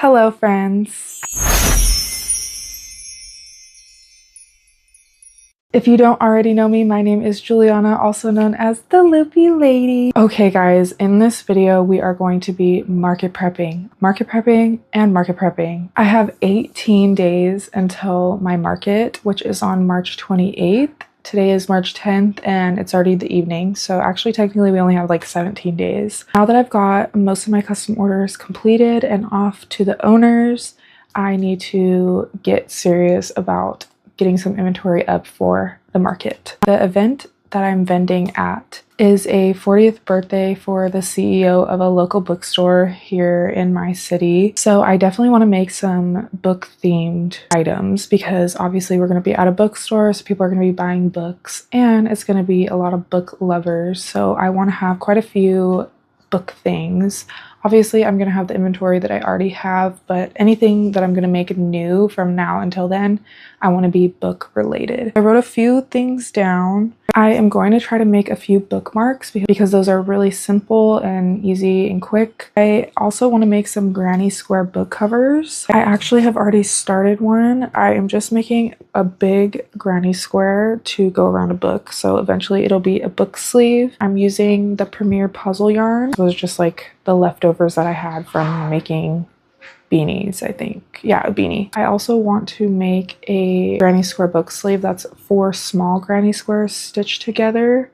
Hello, friends. If you don't already know me, my name is Juliana, also known as the Loopy Lady. Okay, guys, in this video, we are going to be market prepping, and market prepping. I have 18 days until my market, which is on March 28th. Today is March 10th and it's already the evening, so actually technically we only have like 17 days. Now that I've got most of my custom orders completed and off to the owners, I need to get serious about getting some inventory up for the market. The event that I'm vending at is a 40th birthday for the CEO of a local bookstore here in my city. So I definitely want to make some book themed items because obviously we're going to be at a bookstore, so people are going to be buying books and it's going to be a lot of book lovers. So I want to have quite a few book things. Obviously, I'm going to have the inventory that I already have, but anything that I'm going to make new from now until then, I want to be book related. I wrote a few things down. I am going to try to make a few bookmarks because those are really simple and easy and quick. I also want to make some granny square book covers. I actually have already started one. I am just making a big granny square to go around a book, so eventually it'll be a book sleeve. I'm using the Premier puzzle yarn. It was just like the leftovers that I had from making beanies, I think. Yeah, a beanie. I also want to make a granny square book sleeve that's 4 small granny squares stitched together,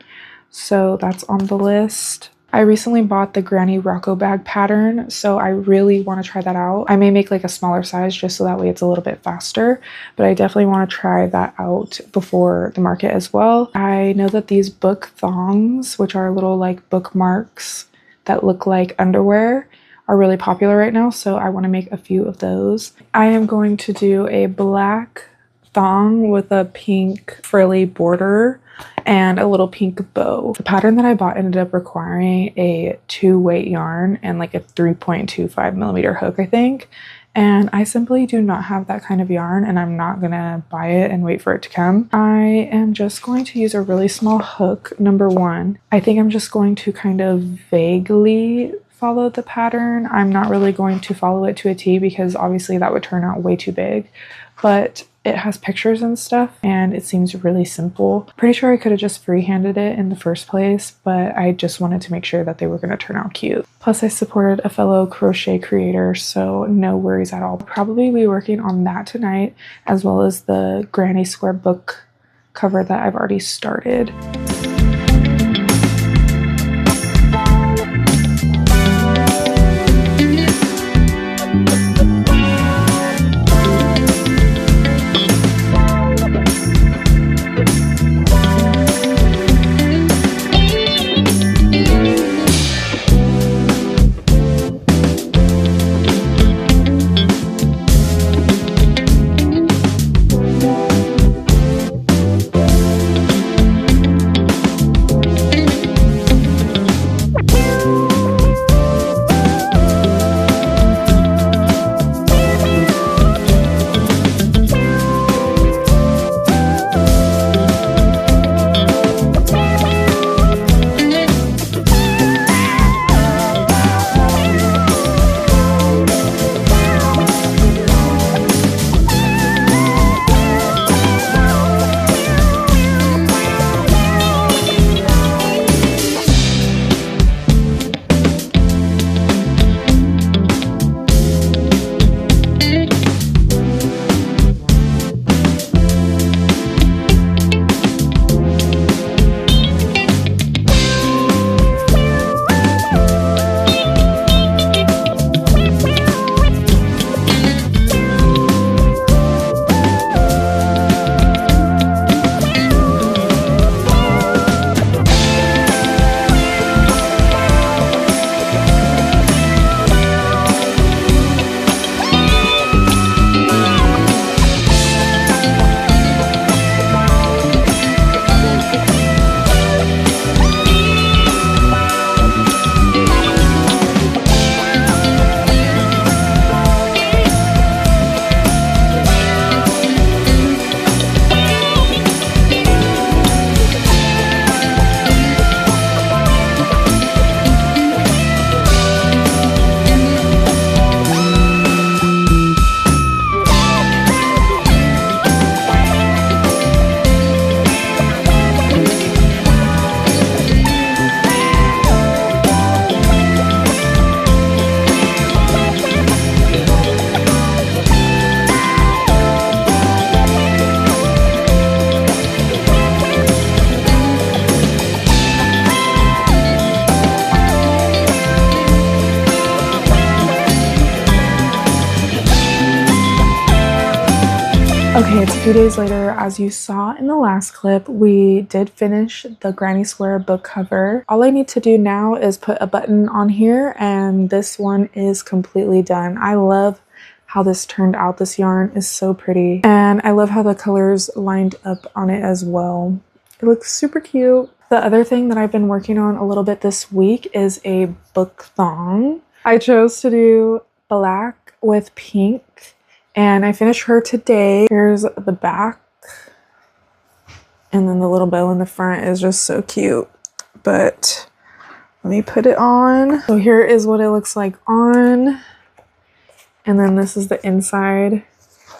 so that's on the list. I recently bought the granny Rocco bag pattern, so I really want to try that out. I may make like a smaller size just so that way it's a little bit faster, but I definitely want to try that out before the market as well. I know that these book thongs, which are little like bookmarks that look like underwear, are really popular right now, so I want to make a few of those. I am going to do a black thong with a pink frilly border and a little pink bow. The pattern that I bought ended up requiring a 2-weight yarn and like a 3.25mm hook, I think. And I simply do not have that kind of yarn and I'm not gonna buy it and wait for it to come. I am just going to use a really small hook, number 1. I think I'm just going to kind of vaguely follow the pattern. I'm not really going to follow it to a T because obviously that would turn out way too big, but it has pictures and stuff and it seems really simple. Pretty sure I could have just freehanded it in the first place, but I just wanted to make sure that they were going to turn out cute. Plus I supported a fellow crochet creator, so no worries at all. I'll probably be working on that tonight, as well as the granny square book cover that I've already started. Okay, it's a few days later. As you saw in the last clip, we did finish the Granny Square book cover. All I need to do now is put a button on here, and this one is completely done. I love how this turned out. This yarn is so pretty, and I love how the colors lined up on it as well. It looks super cute. The other thing that I've been working on a little bit this week is a book thong. I chose to do black with pink, and I finished her today. Here's the back, and then the little bow in the front is just so cute. But let me put it on. So here is what it looks like on, and then this is the inside.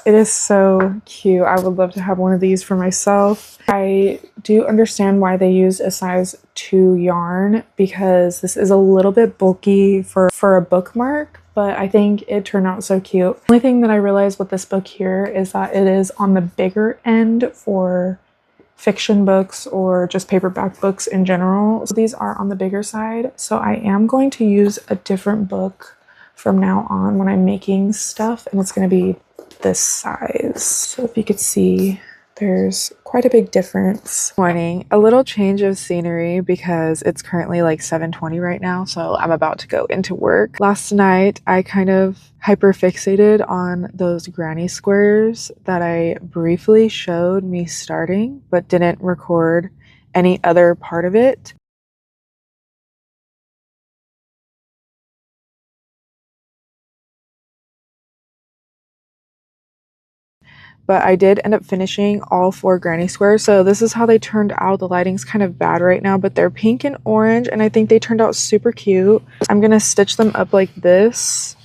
It is so cute. I would love to have one of these for myself. I do understand why they used a size 2 yarn, because this is a little bit bulky for a bookmark, but I think it turned out so cute. The only thing that I realized with this book here is that it is on the bigger end for fiction books or just paperback books in general. So these are on the bigger side. So I am going to use a different book from now on when I'm making stuff, and it's going to be this size. So if you could see, there's quite a big difference. Morning, a little change of scenery because it's currently like 7:20 right now, so I'm about to go into work. Last night I kind of hyper fixated on those granny squares that I briefly showed me starting but didn't record any other part of it. But I did end up finishing all 4 granny squares. So this is how they turned out. The lighting's kind of bad right now, but they're pink and orange, and I think they turned out super cute. I'm gonna stitch them up like this,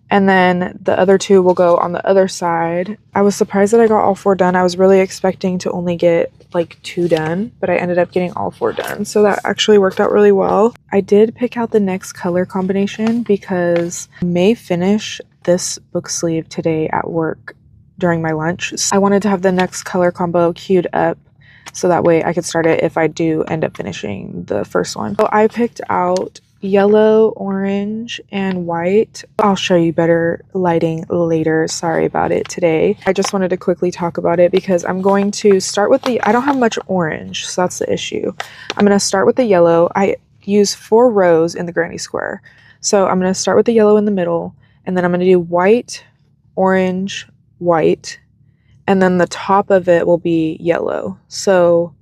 and then the other 2 will go on the other side. I was surprised that I got all 4 done. I was really expecting to only get like 2 done, but I ended up getting all 4 done. So that actually worked out really well. I did pick out the next color combination because I may finish this book sleeve today at work during my lunch. So I wanted to have the next color combo queued up so that way I could start it if I do end up finishing the first one. So I picked out yellow, orange, and white. I'll show you better lighting later. Sorry about it today. I just wanted to quickly talk about it because I'm going to start with I don't have much orange, so that's the issue. I'm going to start with the yellow. I use 4 rows in the granny square. So I'm going to start with the yellow in the middle, and then I'm going to do white, orange, white, and then the top of it will be yellow. So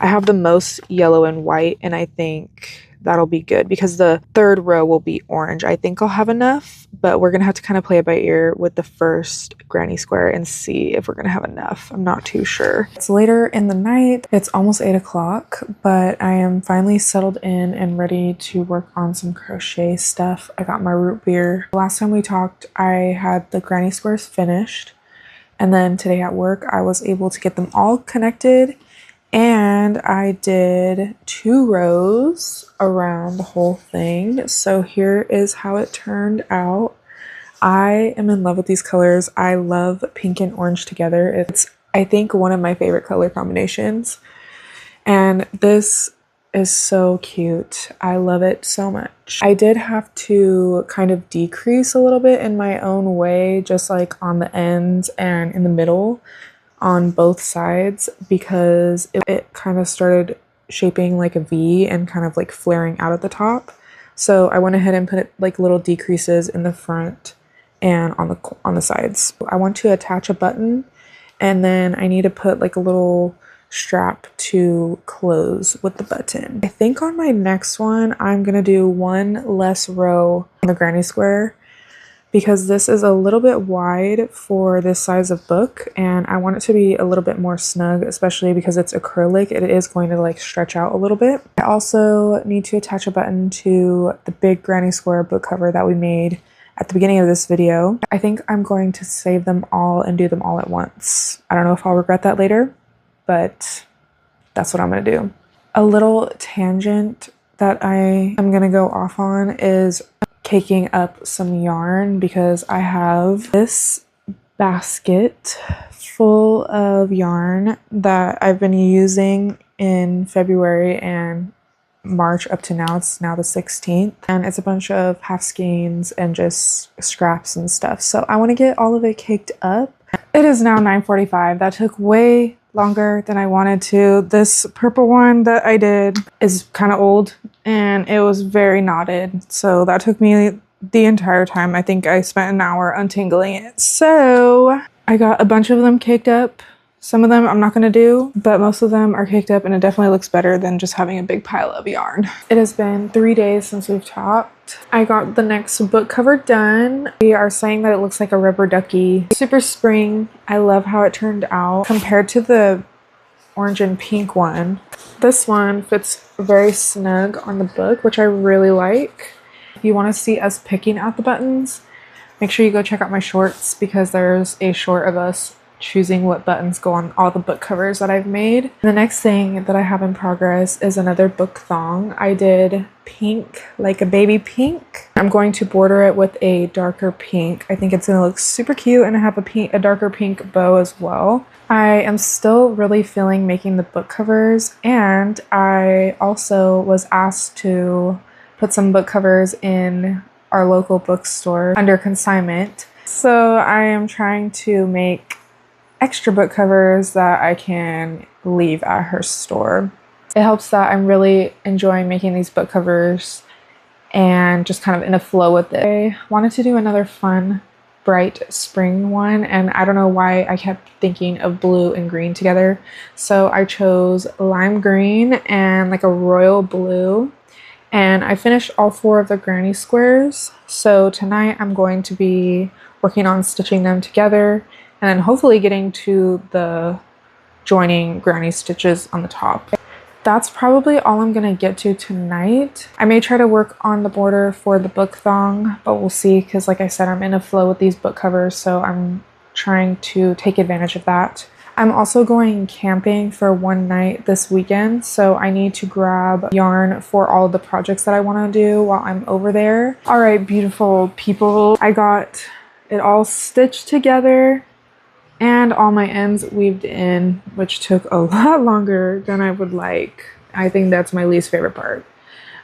I have the most yellow and white, and I think that'll be good because the 3rd row will be orange. I think I'll have enough, but we're gonna have to kind of play it by ear with the first granny square and see if we're gonna have enough. I'm not too sure. It's later in the night. It's almost 8 o'clock, but I am finally settled in and ready to work on some crochet stuff. I got my root beer. Last time we talked, I had the granny squares finished, and then today at work, I was able to get them all connected, and I did 2 rows around the whole thing. So here is how it turned out. I am in love with these colors. I love pink and orange together. It's, I think, one of my favorite color combinations. And this is so cute. I love it so much. I did have to kind of decrease a little bit in my own way, just like on the ends and in the middle on both sides, because it kind of started shaping like a V and kind of like flaring out at the top. So I went ahead and put like little decreases in the front and on the sides. I want to attach a button, and then I need to put like a little strap to close with the button. I think on my next one, I'm gonna do 1 less row on the granny square because this is a little bit wide for this size of book, and I want it to be a little bit more snug, especially because it's acrylic. It is going to like stretch out a little bit. I also need to attach a button to the big granny square book cover that we made at the beginning of this video. I think I'm going to save them all and do them all at once. I don't know if I'll regret that later, but that's what I'm gonna do. A little tangent that I am gonna go off on is caking up some yarn, because I have this basket full of yarn that I've been using in February and March up to now. It's now the 16th, and it's a bunch of half skeins and just scraps and stuff. So I want to get all of it caked up It is now 9:45. That took way longer than I wanted to. This purple one that I did is kind of old and it was very knotted. So that took me the entire time. I think I spent an hour untangling it. So I got a bunch of them caked up. Some of them I'm not going to do, but most of them are caked up and it definitely looks better than just having a big pile of yarn. It has been 3 days since we've talked. I got the next book cover done. We are saying that it looks like a rubber ducky. Super spring. I love how it turned out compared to the orange and pink one. This one fits very snug on the book, which I really like. If you want to see us picking out the buttons, make sure you go check out my shorts because there's a short of us choosing what buttons go on all the book covers that I've made. The next thing that I have in progress is another book thong. I did pink, like a baby pink. I'm going to border it with a darker pink. I think it's gonna look super cute, and I have a darker pink bow as well. I am still really feeling making the book covers, and I also was asked to put some book covers in our local bookstore under consignment. So I am trying to make extra book covers that I can leave at her store. It helps that I'm really enjoying making these book covers and just kind of in a flow with it. I wanted to do another fun, bright spring one, and I don't know why I kept thinking of blue and green together. So I chose lime green and like a royal blue, and I finished all 4 of the granny squares. So tonight I'm going to be working on stitching them together and then hopefully getting to the joining granny stitches on the top. That's probably all I'm gonna get to tonight. I may try to work on the border for the book thong, but we'll see, because like I said, I'm in a flow with these book covers, so I'm trying to take advantage of that. I'm also going camping for one night this weekend, so I need to grab yarn for all the projects that I want to do while I'm over there. All right, beautiful people, I got it all stitched together and all my ends weaved in, which took a lot longer than I would like. I think that's my least favorite part.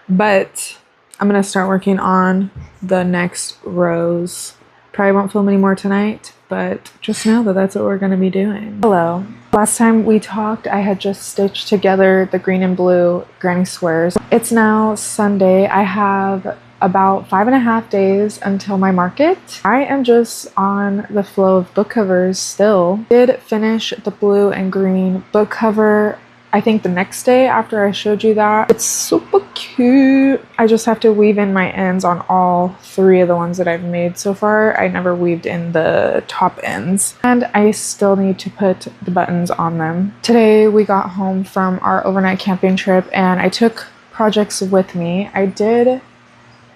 But I'm gonna start working on the next rows. Probably won't film any more tonight, but just know that that's what we're gonna be doing. Hello. Last time we talked, I had just stitched together the green and blue granny squares. It's now Sunday. I have about 5.5 days until my market. I am just on the flow of book covers still. Did finish the blue and green book cover, I think the next day after I showed you that. It's super cute. I just have to weave in my ends on all 3 of the ones that I've made so far. I never weaved in the top ends, and I still need to put the buttons on them. Today we got home from our overnight camping trip and I took projects with me. I did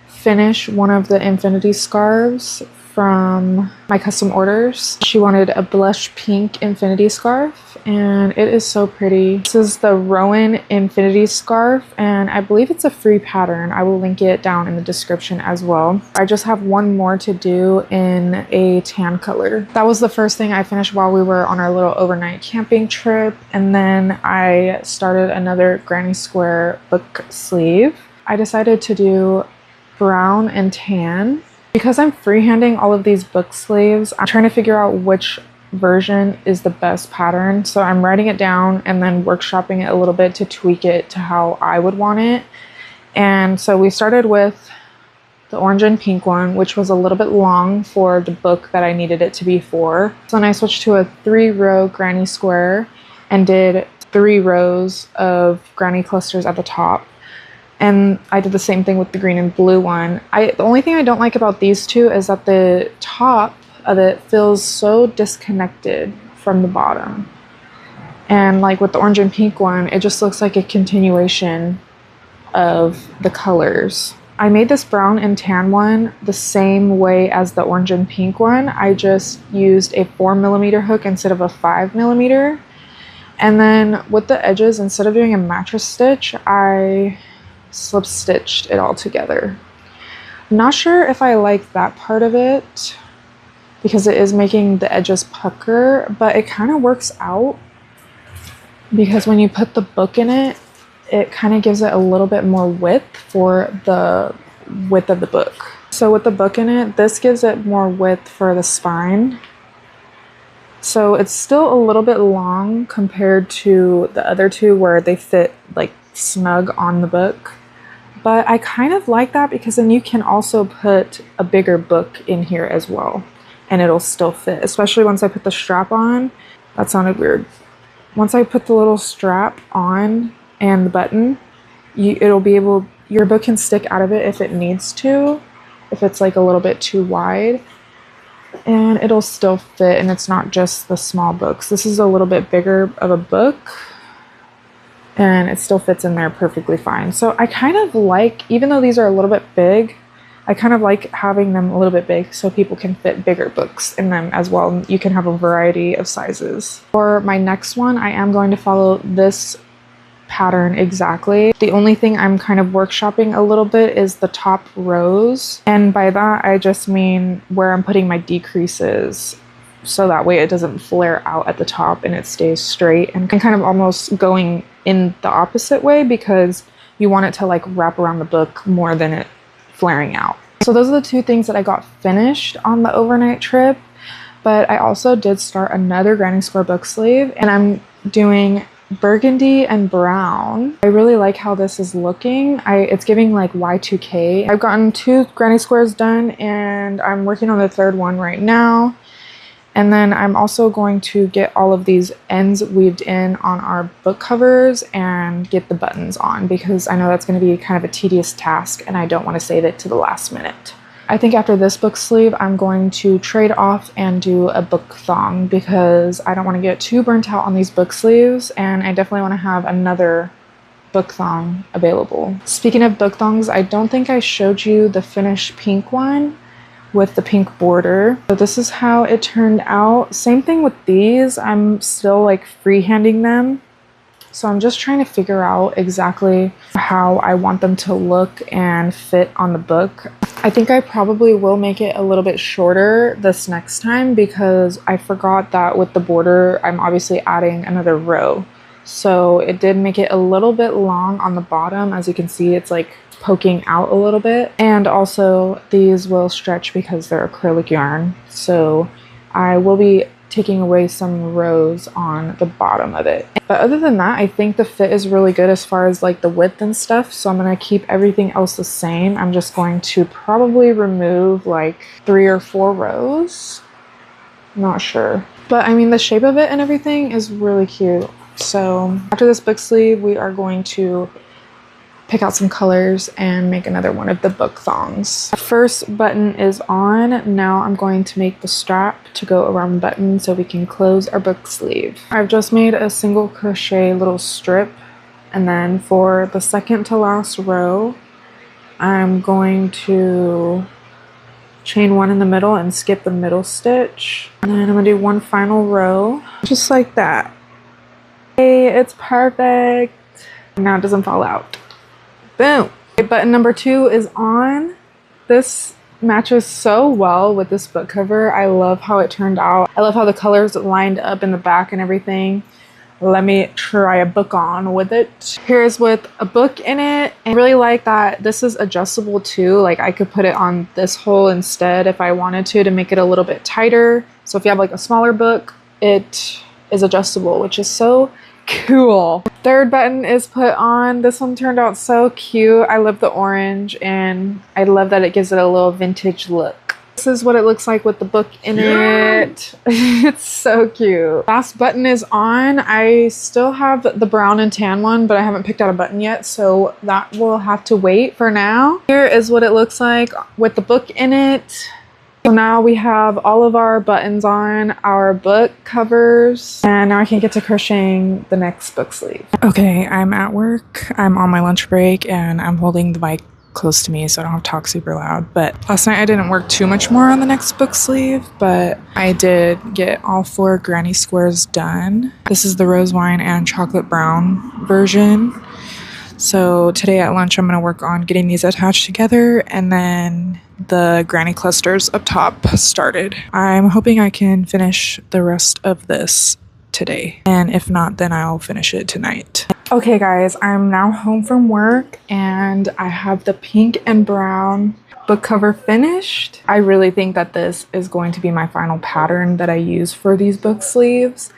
finish one of the infinity scarves from my custom orders. She wanted a blush pink infinity scarf and it is so pretty. This is the Rowan infinity scarf and I believe it's a free pattern. I will link it down in the description as well. I just have one more to do in a tan color. That was the first thing I finished while we were on our little overnight camping trip, and then I started another granny square book sleeve. I decided to do brown and tan. Because I'm freehanding all of these book sleeves, I'm trying to figure out which version is the best pattern. So I'm writing it down and then workshopping it a little bit to tweak it to how I would want it. And so we started with the orange and pink one, which was a little bit long for the book that I needed it to be for. So then I switched to a 3-row granny square and did 3 rows of granny clusters at the top. And I did the same thing with the green and blue one. The only thing I don't like about these two is that the top of it feels so disconnected from the bottom. And like with the orange and pink one, it just looks like a continuation of the colors. I made this brown and tan one the same way as the orange and pink one. I just used a 4mm hook instead of a 5mm. And then with the edges, instead of doing a mattress stitch, I slip stitched it all together. I'm not sure if I like that part of it because it is making the edges pucker, but it kind of works out because when you put the book in it, it kind of gives it a little bit more width for the width of the book. So with the book in it, this gives it more width for the spine. So it's still a little bit long compared to the other two where they fit like snug on the book. But I kind of like that because then you can also put a bigger book in here as well and it'll still fit, especially once I put the strap on. That sounded weird. Once I put the little strap on and the button, it'll be able, your book can stick out of it if it needs to, if it's like a little bit too wide, and it'll still fit, and it's not just the small books. This is a little bit bigger of a book and it still fits in there perfectly fine. So I kind of like, even though these are a little bit big, I kind of like having them a little bit big so people can fit bigger books in them as well. You can have a variety of sizes. For my next one, I am going to follow this pattern exactly. The only thing I'm kind of workshopping a little bit is the top rows. And by that, I just mean where I'm putting my decreases, so that way it doesn't flare out at the top and it stays straight, and kind of almost going in the opposite way because you want it to like wrap around the book more than it flaring out. So those are the two things that I got finished on the overnight trip, but I also did start another Granny Square book sleeve, and I'm doing burgundy and brown. I really like how this is looking. It's giving like Y2K. I've gotten 2 Granny Squares done and I'm working on the 3rd one right now. And then I'm also going to get all of these ends weaved in on our book covers and get the buttons on, because I know that's going to be kind of a tedious task and I don't want to save it to the last minute. I think after this book sleeve, I'm going to trade off and do a book thong because I don't want to get too burnt out on these book sleeves, and I definitely want to have another book thong available. Speaking of book thongs, I don't think I showed you the finished pink one with the pink border. So this is how it turned out. Same thing with these. I'm still like freehanding them. So I'm just trying to figure out exactly how I want them to look and fit on the book. I think I probably will make it a little bit shorter this next time because I forgot that with the border, I'm obviously adding another row. So it did make it a little bit long on the bottom. As you can see, it's like poking out a little bit. And also these will stretch because they're acrylic yarn. So I will be taking away some rows on the bottom of it. But other than that, I think the fit is really good as far as like the width and stuff. So I'm going to keep everything else the same. I'm just going to probably remove like 3 or 4 rows. I'm not sure. But I mean, the shape of it and everything is really cute. So after this book sleeve, we are going to pick out some colors and make another one of the book thongs. First button is on. Now I'm going to make the strap to go around the button so we can close our book sleeve. I've just made a single crochet little strip, and then for the second to last row, I'm going to chain 1 in the middle and skip the middle stitch. And then I'm gonna do 1 final row, just like that. Hey, it's perfect. Now it doesn't fall out. Boom. Button number 2 is on. This matches so well with this book cover. I love how it turned out. I love how the colors lined up in the back and everything. Let me try a book on with it. Here's with a book in it. And I really like that this is adjustable too. Like I could put it on this hole instead if I wanted to make it a little bit tighter. So if you have like a smaller book, it is adjustable, which is so cool. Third button is put on. This one turned out so cute. I love the orange and I love that it gives it a little vintage look. This is what it looks like with the book in it. It's so cute. Last button is on. I still have the brown and tan one, but I haven't picked out a button yet, so that will have to wait for now. Here is what it looks like with the book in it. So now we have all of our buttons on, our book covers, and now I can get to crocheting the next book sleeve. Okay, I'm at work. I'm on my lunch break and I'm holding the mic close to me so I don't have to talk super loud. But last night I didn't work too much more on the next book sleeve, but I did get all 4 granny squares done. This is the rose wine and chocolate brown version. So today at lunch I'm going to work on getting these attached together, and then the granny clusters up top started. I'm hoping I can finish the rest of this today, and if not, then I'll finish it tonight. Okay guys, I'm now home from work and I have the pink and brown book cover finished. I really think that this is going to be my final pattern that I use for these book sleeves.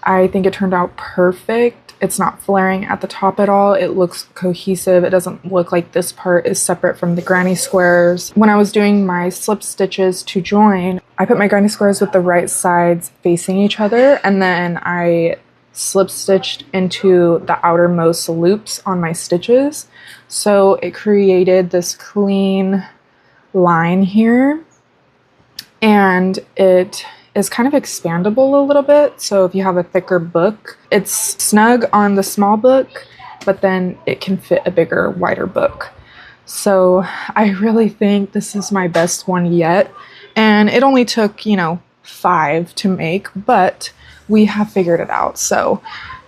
I think it turned out perfect. It's not flaring at the top at all. It looks cohesive. It doesn't look like this part is separate from the granny squares. When I was doing my slip stitches to join, I put my granny squares with the right sides facing each other, and then I slip stitched into the outermost loops on my stitches. So it created this clean line here, and it is kind of expandable a little bit. So if you have a thicker book, it's snug on the small book, but then it can fit a bigger, wider book. So I really think this is my best one yet. And it only took, 5 to make, but we have figured it out. So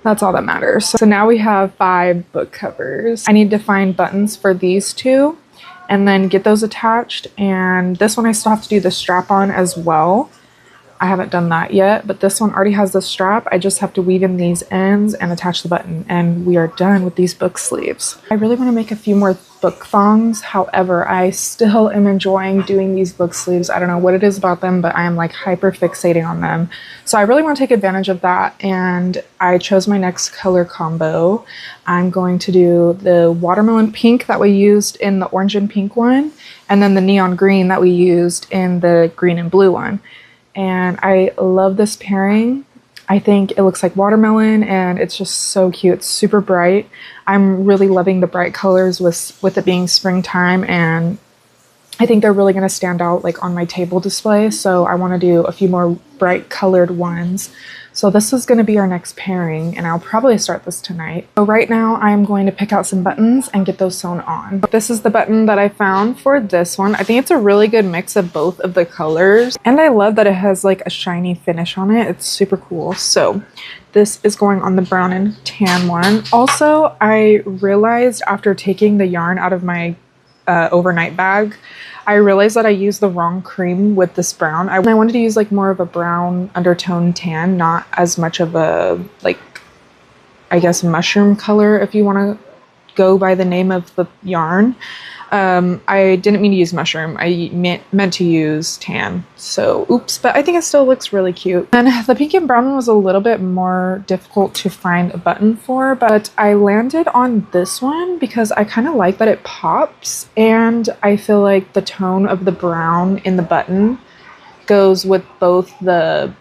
that's all that matters. So now we have 5 book covers. I need to find buttons for these 2 and then get those attached. And this one I still have to do the strap on as well. I haven't done that yet, but this one already has the strap. I just have to weave in these ends and attach the button, and we are done with these book sleeves. I really want to make a few more book thongs. However, I still am enjoying doing these book sleeves. I don't know what it is about them, but I am like hyper fixating on them. So I really want to take advantage of that, and I chose my next color combo. I'm going to do the watermelon pink that we used in the orange and pink one, and then the neon green that we used in the green and blue one. And I love this pairing. I think it looks like watermelon, and it's just so cute. It's super bright. I'm really loving the bright colors with it being springtime, and I think they're really going to stand out like on my table display. So I want to do a few more bright colored ones. So this is going to be our next pairing, and I'll probably start this tonight. So right now I'm going to pick out some buttons and get those sewn on. This is the button that I found for this one. I think it's a really good mix of both of the colors, and I love that it has like a shiny finish on it. It's super cool. So this is going on the brown and tan one. Also, I realized after taking the yarn out of my overnight bag, I realized that I used the wrong cream with this brown. I wanted to use like more of a brown undertone tan, not as much of a like, I guess, mushroom color if you want to go by the name of the yarn. I didn't mean to use mushroom. I meant to use tan. So oops, but I think it still looks really cute. And the pink and brown one was a little bit more difficult to find a button for, but I landed on this one because I kind of like that it pops, and I feel like the tone of the brown in the button goes with both the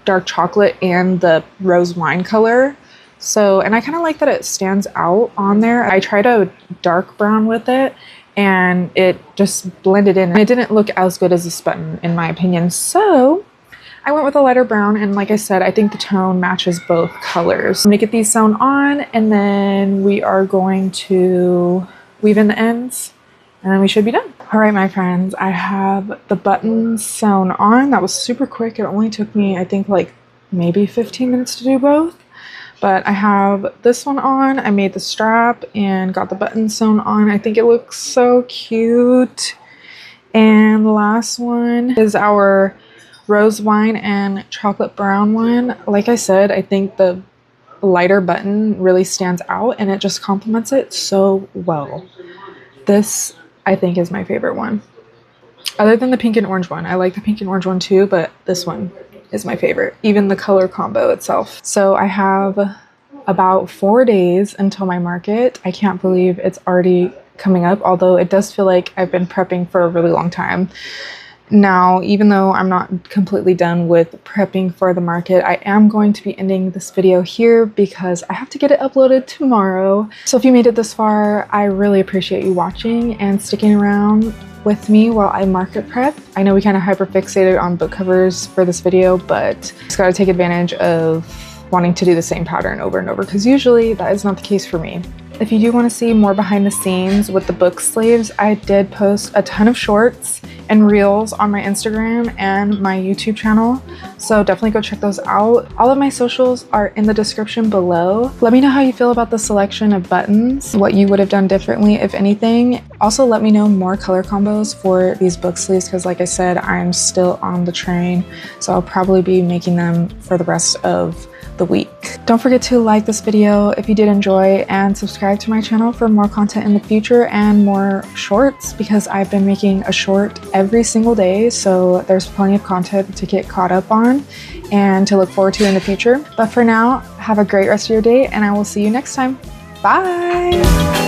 dark chocolate and the rose wine color. So, and I kind of like that it stands out on there. I tried a dark brown with it, and it just blended in, and it didn't look as good as this button in my opinion. So I went with a lighter brown, and like I said, I think the tone matches both colors. I'm gonna get these sewn on, and then we are going to weave in the ends, and then we should be done. All right, my friends, I have the buttons sewn on. That was super quick. It only took me, I think, like maybe 15 minutes to do both. But I have this one on. I made the strap and got the buttons sewn on. I think it looks so cute. And the last one is our rose wine and chocolate brown one. Like I said, I think the lighter button really stands out, and it just complements it so well. This, I think, is my favorite one. Other than the pink and orange one. I like the pink and orange one too, but this one is my favorite, even the color combo itself. So I have about 4 days until my market. I can't believe it's already coming up, although it does feel like I've been prepping for a really long time. Now, even though I'm not completely done with prepping for the market, I am going to be ending this video here because I have to get it uploaded tomorrow. So if you made it this far, I really appreciate you watching and sticking around with me while I market prep. I know we kind of hyper fixated on book covers for this video, but just gotta take advantage of wanting to do the same pattern over and over, because usually that is not the case for me. If you do want to see more behind the scenes with the book sleeves, I did post a ton of shorts and reels on my Instagram and my YouTube channel, so definitely go check those out. All of my socials are in the description below. Let me know how you feel about the selection of buttons, what you would have done differently, if anything. Also, let me know more color combos for these book sleeves, because like I said, I'm still on the train, so I'll probably be making them for the rest of the week. Don't forget to like this video if you did enjoy, and subscribe to my channel for more content in the future and more shorts, because I've been making a short every single day, so there's plenty of content to get caught up on and to look forward to in the future. But for now, have a great rest of your day and I will see you next time. Bye!